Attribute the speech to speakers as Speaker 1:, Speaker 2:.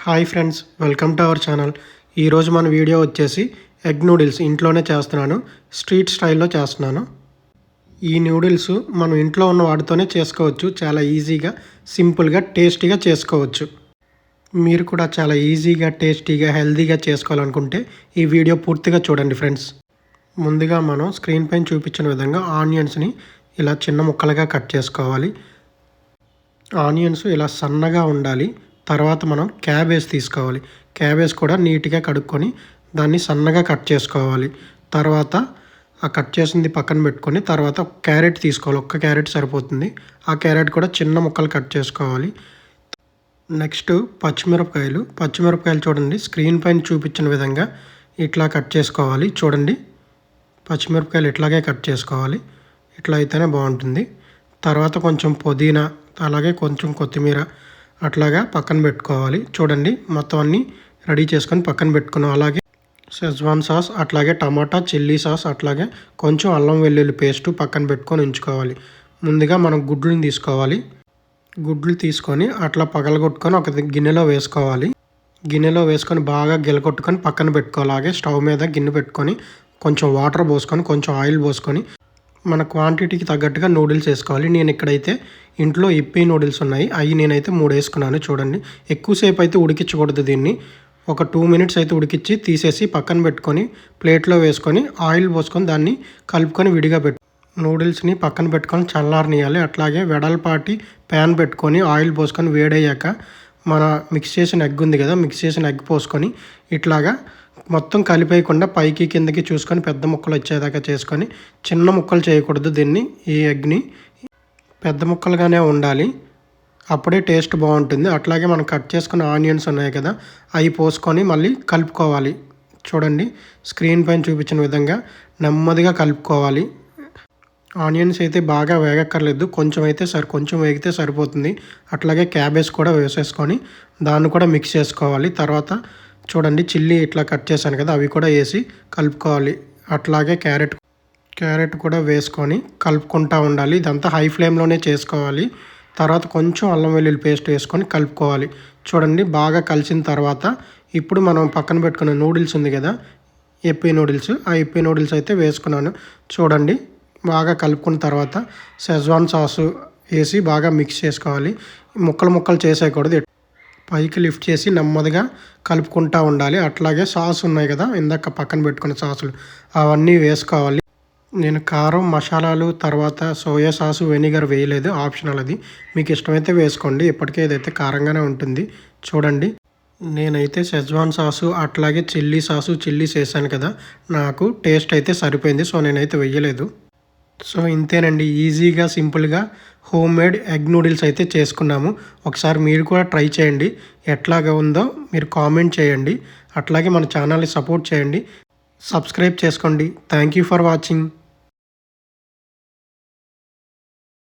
Speaker 1: Hi friends, welcome to our channel. ఈరోజు మన video వచ్చేసి ఎగ్ నూడిల్స్ ఇంట్లోనే చేస్తున్నాను. స్ట్రీట్ స్టైల్లో చేస్తున్నాను. ఈ నూడిల్స్ మనం ఇంట్లో ఉన్న వాటితోనే చేసుకోవచ్చు. చాలా ఈజీగా, సింపుల్గా, టేస్టీగా చేసుకోవచ్చు. మీరు కూడా చాలా ఈజీగా, టేస్టీగా, హెల్తీగా చేసుకోవాలనుకుంటే ఈ వీడియో పూర్తిగా చూడండి ఫ్రెండ్స్. ముందుగా మనం స్క్రీన్ పైన చూపించిన విధంగా ఆనియన్స్ని ఇలా చిన్న ముక్కలుగా కట్ చేసుకోవాలి. ఆనియన్స్ ఇలా సన్నగా ఉండాలి. తర్వాత మనం క్యాబేజ్ తీసుకోవాలి. క్యాబేజ్ కూడా నీట్గా కడుక్కొని దాన్ని సన్నగా కట్ చేసుకోవాలి. తర్వాత ఆ కట్ చేసింది పక్కన పెట్టుకొని తర్వాత క్యారెట్ తీసుకోవాలి. ఒక్క క్యారెట్ సరిపోతుంది. ఆ క్యారెట్ కూడా చిన్న ముక్కలు కట్ చేసుకోవాలి. నెక్స్ట్ పచ్చిమిరపకాయలు చూడండి, స్క్రీన్ పైన చూపించిన విధంగా ఇట్లా కట్ చేసుకోవాలి. చూడండి, పచ్చిమిరపకాయలు ఇట్లాగే కట్ చేసుకోవాలి. ఇట్లా అయితేనే బాగుంటుంది. తర్వాత కొంచెం పుదీనా, అలాగే కొంచెం కొత్తిమీర అట్లాగా పక్కన పెట్టుకోవాలి. చూడండి, మొత్తం అన్నీ రెడీ చేసుకొని పక్కన పెట్టుకున్నాం. అలాగే షెజ్వాన్ సాస్, అట్లాగే టమాటా చిల్లీ సాస్, అట్లాగే కొంచెం అల్లం వెల్లుల్లి పేస్టు పక్కన పెట్టుకొని ఉంచుకోవాలి. ముందుగా మనం గుడ్లను తీసుకోవాలి. గుడ్లు తీసుకొని అట్లా పగలగొట్టుకొని ఒక గిన్నెలో వేసుకోవాలి. గిన్నెలో వేసుకొని బాగా గిలకొట్టుకొని పక్కన పెట్టుకోవాలి. అలాగే స్టవ్ మీద గిన్నె పెట్టుకొని కొంచెం వాటర్ పోసుకొని కొంచెం ఆయిల్ పోసుకొని మన క్వాంటిటీకి తగ్గట్టుగా నూడిల్స్ వేసుకోవాలి. నేను ఇక్కడైతే ఇంట్లో ఇప్పీ నూడిల్స్ ఉన్నాయి, అవి నేనైతే 3 వేసుకున్నాను. చూడండి, ఎక్కువసేపు అయితే ఉడికించకూడదు. దీన్ని ఒక 2 మినిట్స్ అయితే ఉడికించి తీసేసి పక్కన పెట్టుకొని ప్లేట్లో వేసుకొని ఆయిల్ పోసుకొని దాన్ని కలుపుకొని విడిగా నూడిల్స్ని పక్కన పెట్టుకొని చల్లారనియాలి. అట్లాగే వెడల్పాటి ప్యాన్ పెట్టుకొని ఆయిల్ పోసుకొని వేడయ్యాక మన మిక్స్ చేసిన ఎగ్ ఉంది కదా, మిక్స్ చేసిన ఎగ్ పోసుకొని ఇట్లాగా మొత్తం కలిపేయకుండా పైకి కిందకి చూసుకొని పెద్ద ముక్కలు వచ్చేదాకా చేసుకొని, చిన్న ముక్కలు చేయకూడదు. దీన్ని ఈ ఎగ్ని పెద్ద ముక్కలుగానే ఉండాలి, అప్పుడే టేస్ట్ బాగుంటుంది. అట్లాగే మనం కట్ చేసుకున్న ఆనియన్స్ ఉన్నాయి కదా, అవి పోసుకొని మళ్ళీ కలుపుకోవాలి. చూడండి, స్క్రీన్ పైన చూపించిన విధంగా నెమ్మదిగా కలుపుకోవాలి. ఆనియన్స్ అయితే బాగా వేగక్కర్లేదు, కొంచెం వేగితే సరిపోతుంది. అట్లాగే క్యాబేజ్ కూడా వేసేసుకొని దాన్ని కూడా మిక్స్ చేసుకోవాలి. తర్వాత చూడండి, చిల్లీ ఇట్లా కట్ చేశాను కదా, అవి కూడా వేసి కలుపుకోవాలి. అట్లాగే క్యారెట్ కూడా వేసుకొని కలుపుకుంటూ ఉండాలి. ఇదంతా హై ఫ్లేమ్లోనే చేసుకోవాలి. తర్వాత కొంచెం అల్లం వెల్లుల్లి పేస్ట్ వేసుకొని కలుపుకోవాలి. చూడండి, బాగా కలిసిన తర్వాత ఇప్పుడు మనం పక్కన పెట్టుకున్న నూడిల్స్ ఉంది కదా, ఇప్పీ నూడిల్స్, ఆ ఇప్పీ నూడిల్స్ అయితే వేసుకున్నాను. చూడండి, బాగా కలుపుకున్న తర్వాత షెజ్వాన్ సాసు వేసి బాగా మిక్స్ చేసుకోవాలి. ముక్కలు చేసేయకూడదు, పైకి లిఫ్ట్ చేసి నెమ్మదిగా కలుపుకుంటూ ఉండాలి. అట్లాగే సాస్ ఉన్నాయి కదా, ఇందాక పక్కన పెట్టుకున్న సాసులు అవన్నీ వేసుకోవాలి. నేను కారం, మసాలాలు, తర్వాత సోయా సాసు, వెనిగర్ వేయలేదు, ఆప్షనల్ అది. మీకు ఇష్టమైతే వేసుకోండి. ఇప్పటికే ఇదైతే కారంగానే ఉంటుంది. చూడండి, నేనైతే షెజ్వాన్ సాసు అట్లాగే చిల్లీస్ వేసాను కదా, నాకు టేస్ట్ అయితే సరిపోయింది, సో నేనైతే వేయలేదు. సో ఇంతేనండి, ఈజీగా, సింపుల్గా హోమ్ మేడ్ ఎగ్ నూడిల్స్ అయితే చేసుకున్నాము. ఒకసారి మీరు కూడా ట్రై చేయండి. ఎట్లాగా ఉందో మీరు కామెంట్ చేయండి. అట్లాగే మన ఛానల్ని సపోర్ట్ చేయండి, సబ్స్క్రైబ్ చేసుకోండి. Thank you for watching.